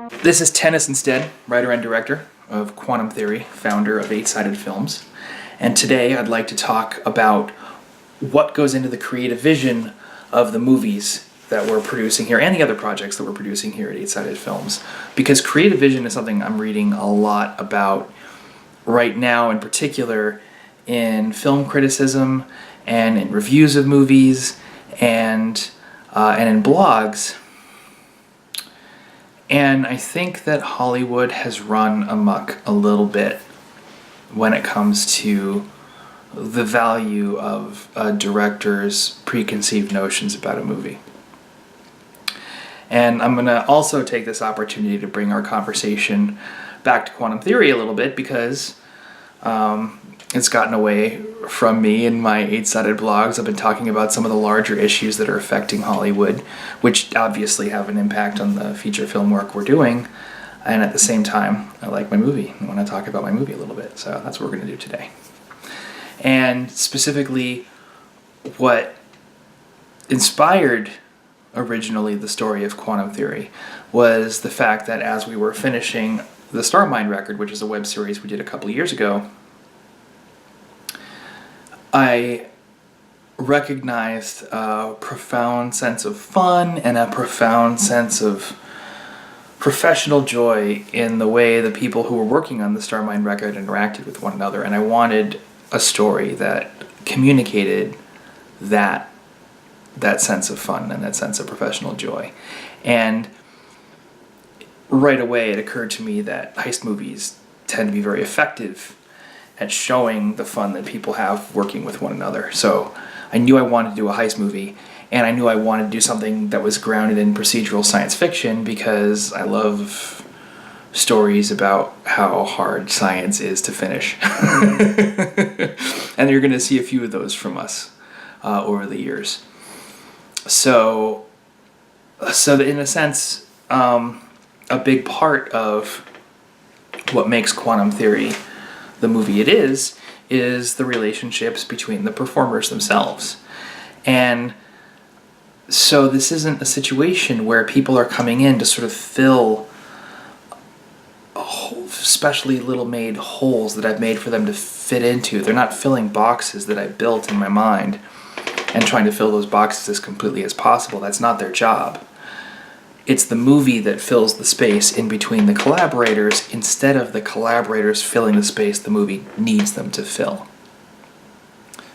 This is Tennyson E Stead, writer and director of Quantum Theory, founder of Eight-Sided Films. And today I'd like to talk about what goes into the creative vision of the movies that we're producing here and the other projects that we're producing here at Eight-Sided Films. Because creative vision is something I'm reading a lot about right now, in particular in film criticism and in reviews of movies and in blogs. And I think that Hollywood has run amok a little bit when it comes to the value of a director's preconceived notions about a movie. And I'm going to also take this opportunity to bring our conversation back to quantum theory a little bit because it's gotten away from me in my eight-sided blogs. I've been talking about some of the larger issues that are affecting Hollywood, which obviously have an impact on the feature film work we're doing. And at the same time, I like my movie. I want to talk about my movie a little bit. So that's what we're going to do today. And specifically, what inspired originally the story of quantum theory was the fact that as we were finishing the Starmind record, which is a web series we did a couple years ago, I recognized a profound sense of fun and a profound sense of professional joy in the way the people who were working on the Starmind record interacted with one another, and I wanted a story that communicated that sense of fun and that sense of professional joy. And right away it occurred to me that heist movies tend to be very effective at showing the fun that people have working with one another. So I knew I wanted to do a heist movie, and I knew I wanted to do something that was grounded in procedural science fiction because I love stories about how hard science is to finish. And you're going to see a few of those from us over the years. So in a sense, a big part of what makes quantum theory the movie it is the relationships between the performers themselves. And so this isn't a situation where people are coming in to sort of fill specially little made holes that I've made for them to fit into. They're not filling boxes that I built in my mind and trying to fill those boxes as completely as possible. That's not their job. It's the movie that fills the space in between the collaborators instead of the collaborators filling the space the movie needs them to fill.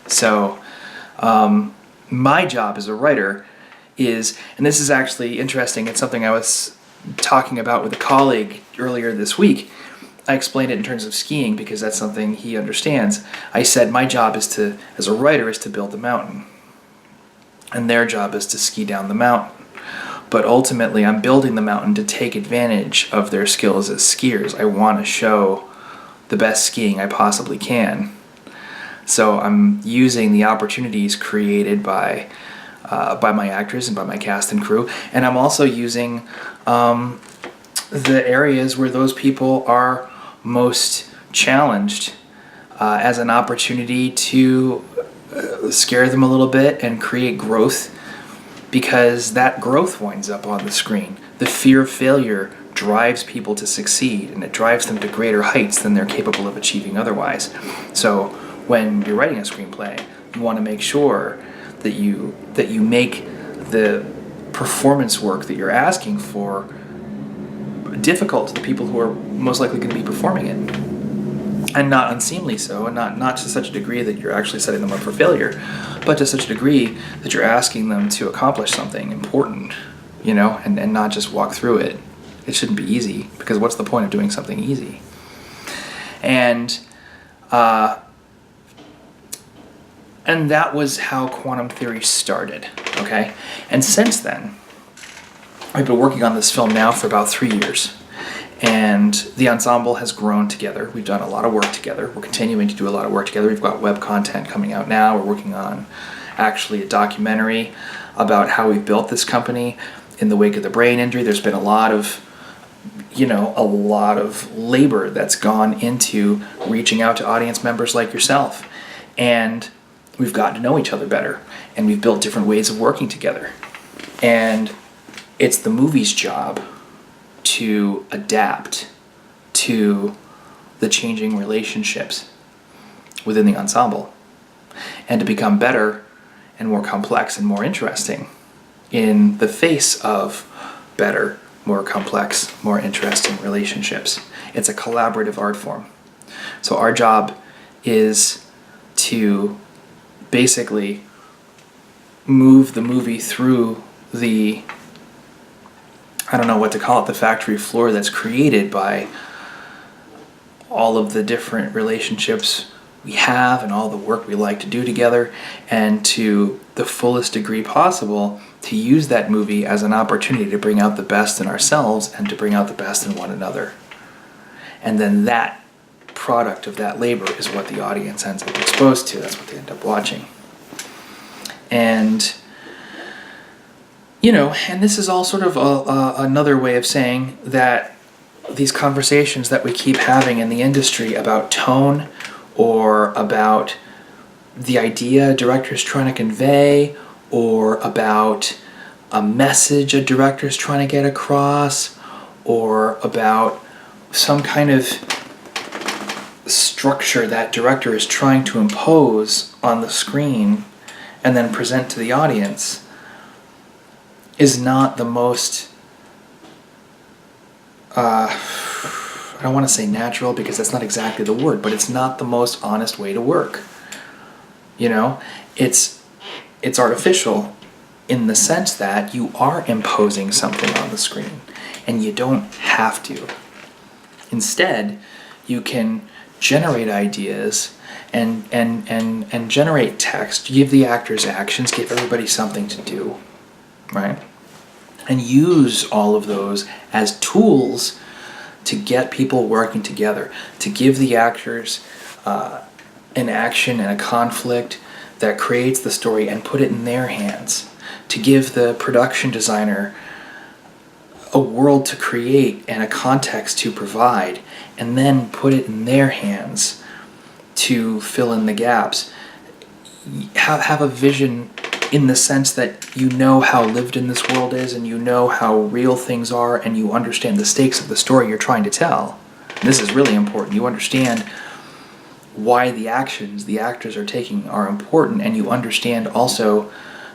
So my job as a writer is, and this is actually interesting, it's something I was talking about with a colleague earlier this week. I explained it in terms of skiing because that's something he understands. I said my job is to, as a writer, is to build the mountain. And their job is to ski down the mountain. But ultimately, I'm building the mountain to take advantage of their skills as skiers. I want to show the best skiing I possibly can. So I'm using the opportunities created by my actors and by my cast and crew. And I'm also using the areas where those people are most challenged as an opportunity to scare them a little bit and create growth, because that growth winds up on the screen. The fear of failure drives people to succeed, and it drives them to greater heights than they're capable of achieving otherwise. So when you're writing a screenplay, you want to make sure that you make the performance work that you're asking for difficult to the people who are most likely going to be performing it. And not unseemly so, and not to such a degree that you're actually setting them up for failure, but to such a degree that you're asking them to accomplish something important, and not just walk through it. It shouldn't be easy, because what's the point of doing something easy? And that was how quantum theory started, okay? And since then, I've been working on this film now for about 3 years. And the ensemble has grown together. We've done a lot of work together. We're continuing to do a lot of work together. We've got web content coming out now. We're working on actually a documentary about how we've built this company in the wake of the brain injury. There's been a lot of labor that's gone into reaching out to audience members like yourself. And we've gotten to know each other better. And we've built different ways of working together. And it's the movie's job to adapt to the changing relationships within the ensemble, and to become better and more complex and more interesting in the face of better, more complex, more interesting relationships. It's a collaborative art form. So our job is to basically move the movie through the, I don't know what to call it, the factory floor that's created by all of the different relationships we have and all the work we like to do together, and to the fullest degree possible to use that movie as an opportunity to bring out the best in ourselves and to bring out the best in one another. And then that product of that labor is what the audience ends up exposed to. That's what they end up watching. And and this is all sort of another way of saying that these conversations that we keep having in the industry about tone, or about the idea a director's trying to convey, or about a message a director's trying to get across, or about some kind of structure that director is trying to impose on the screen and then present to the audience, is not the most, I don't want to say natural because that's not exactly the word, but it's not the most honest way to work. It's artificial in the sense that you are imposing something on the screen, and you don't have to. Instead, you can generate ideas and generate text, give the actors actions, give everybody something to do, right? And use all of those as tools to get people working together, to give the actors an action and a conflict that creates the story and put it in their hands, to give the production designer a world to create and a context to provide, and then put it in their hands to fill in the gaps. Have a vision in the sense that you know how lived in this world is, and you know how real things are, and you understand the stakes of the story you're trying to tell. And this is really important. You understand why the actions the actors are taking are important, and you understand also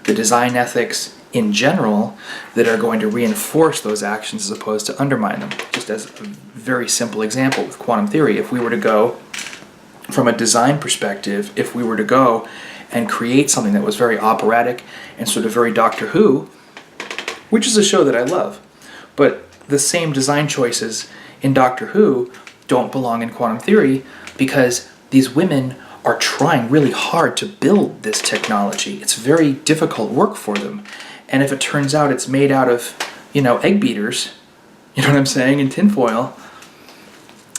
the design ethics in general that are going to reinforce those actions as opposed to undermine them. Just as a very simple example with quantum theory, if we were to go from a design perspective, if we were to go and create something that was very operatic and sort of very Doctor Who, which is a show that I love, but the same design choices in Doctor Who don't belong in quantum theory, because these women are trying really hard to build this technology. It's very difficult work for them. And if it turns out it's made out of, egg beaters, you know what I'm saying, in tinfoil,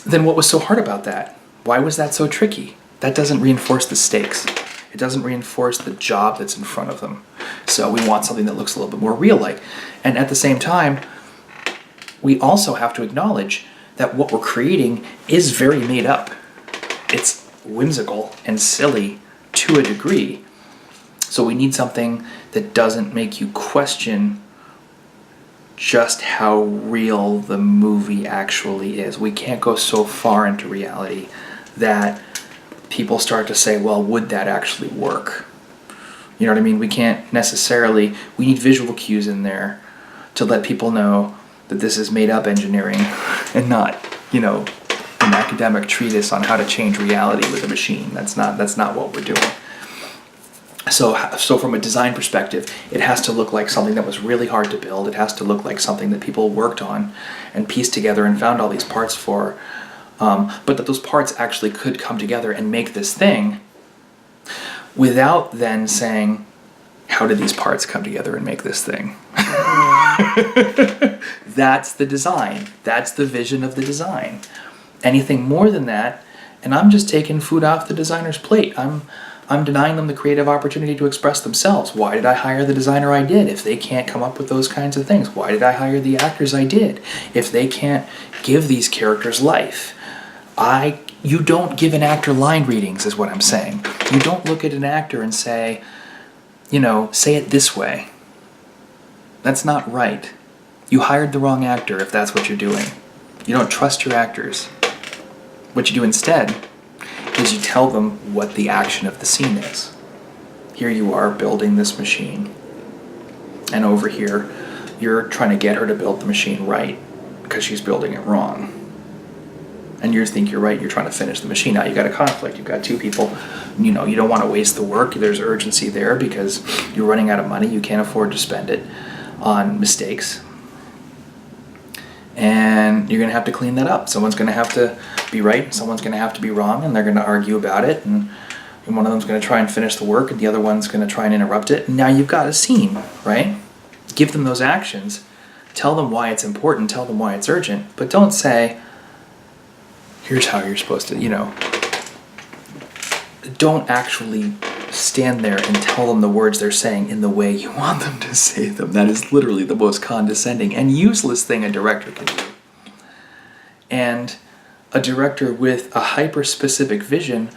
then what was so hard about that? Why was that so tricky? That doesn't reinforce the stakes. It doesn't reinforce the job that's in front of them. So we want something that looks a little bit more real-like. And at the same time, we also have to acknowledge that what we're creating is very made up. It's whimsical and silly to a degree. So we need something that doesn't make you question just how real the movie actually is. We can't go so far into reality that people start to say, well, would that actually work? You know what I mean? We can't necessarily, we need visual cues in there to let people know that this is made up engineering and not, an academic treatise on how to change reality with a machine. That's not what we're doing. So from a design perspective, it has to look like something that was really hard to build. It has to look like something that people worked on and pieced together and found all these parts for, but that those parts actually could come together and make this thing without then saying, how did these parts come together and make this thing? That's the design. That's the vision of the design. Anything more than that, and I'm just taking food off the designer's plate. I'm denying them the creative opportunity to express themselves. Why did I hire the designer I did if they can't come up with those kinds of things? Why did I hire the actors I did if they can't give these characters life? You don't give an actor line readings, is what I'm saying. You don't look at an actor and say, say it this way. That's not right. You hired the wrong actor if that's what you're doing. You don't trust your actors. What you do instead is you tell them what the action of the scene is. Here you are building this machine, and over here you're trying to get her to build the machine right because she's building it wrong. And you think you're right, you're trying to finish the machine. Now you've got a conflict, you've got two people, you don't want to waste the work, there's urgency there because you're running out of money, you can't afford to spend it on mistakes. And you're going to have to clean that up. Someone's going to have to be right, someone's going to have to be wrong, and they're going to argue about it, and one of them's going to try and finish the work, and the other one's going to try and interrupt it. And now you've got a scene, right? Give them those actions, tell them why it's important, tell them why it's urgent, but don't say, here's how you're supposed to, don't actually stand there and tell them the words they're saying in the way you want them to say them. That is literally the most condescending and useless thing a director can do. And a director with a hyper-specific vision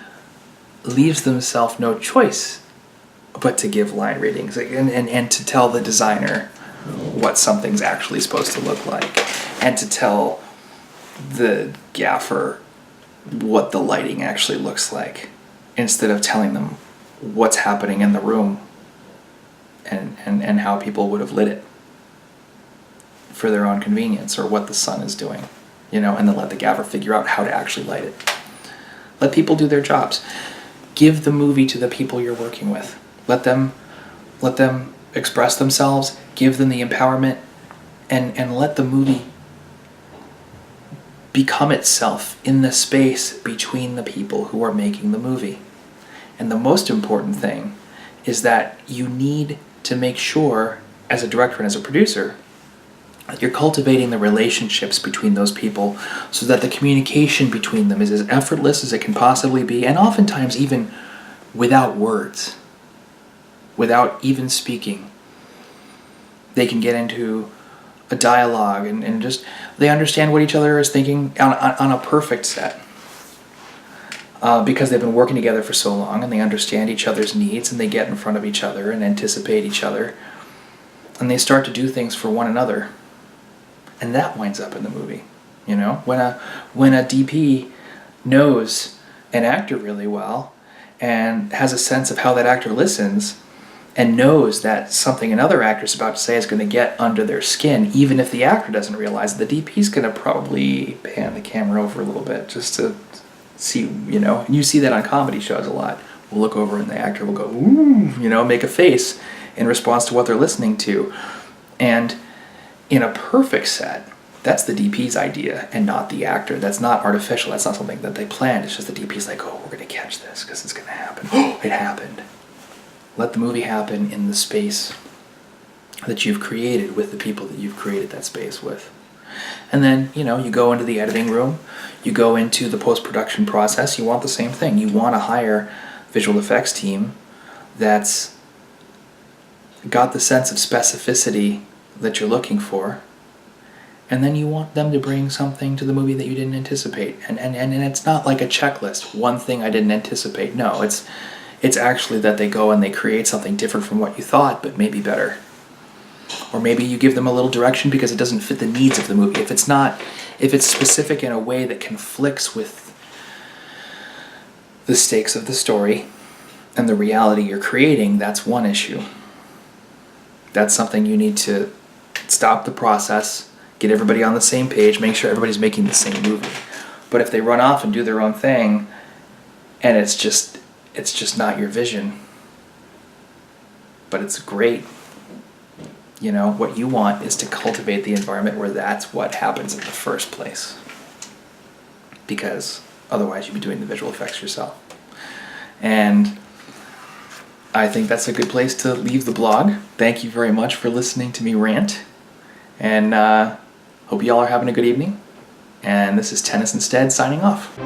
leaves themselves no choice but to give line readings and to tell the designer what something's actually supposed to look like, and to tell the gaffer what the lighting actually looks like, instead of telling them what's happening in the room and how people would have lit it for their own convenience, or what the sun is doing, and then let the gaffer figure out how to actually light it. Let people do their jobs. Give the movie to the people you're working with. Let them express themselves, give them the empowerment, and let the movie become itself in the space between the people who are making the movie. And the most important thing is that you need to make sure, as a director and as a producer, that you're cultivating the relationships between those people so that the communication between them is as effortless as it can possibly be, and oftentimes even without words, without even speaking. They can get into a dialogue and just, they understand what each other is thinking on a perfect set. Because they've been working together for so long, and they understand each other's needs, and they get in front of each other and anticipate each other, and they start to do things for one another, and that winds up in the movie. When a DP knows an actor really well and has a sense of how that actor listens, and knows that something another actor's about to say is going to get under their skin, even if the actor doesn't realize it, the DP's going to probably pan the camera over a little bit just to see, and you see that on comedy shows a lot. We'll look over and the actor will go, ooh, make a face in response to what they're listening to. And in a perfect set, that's the DP's idea and not the actor. That's not artificial. That's not something that they planned. It's just the DP's like, oh, we're going to catch this because it's going to happen. Oh, it happened. Let the movie happen in the space that you've created with the people that you've created that space with. And then, you go into the editing room, you go into the post-production process, you want the same thing. You want to hire a visual effects team that's got the sense of specificity that you're looking for, and then you want them to bring something to the movie that you didn't anticipate. And it's not like a checklist, one thing I didn't anticipate. No, it's actually that they go and they create something different from what you thought, but maybe better. Or maybe you give them a little direction because it doesn't fit the needs of the movie. If it's specific in a way that conflicts with the stakes of the story and the reality you're creating, that's one issue. That's something you need to stop the process, get everybody on the same page, make sure everybody's making the same movie. But if they run off and do their own thing, and it's just not your vision, but it's great. What you want is to cultivate the environment where that's what happens in the first place. Because otherwise you'd be doing the visual effects yourself. And I think that's a good place to leave the blog. Thank you very much for listening to me rant. And hope you all are having a good evening. And this is Tennyson E Stead signing off.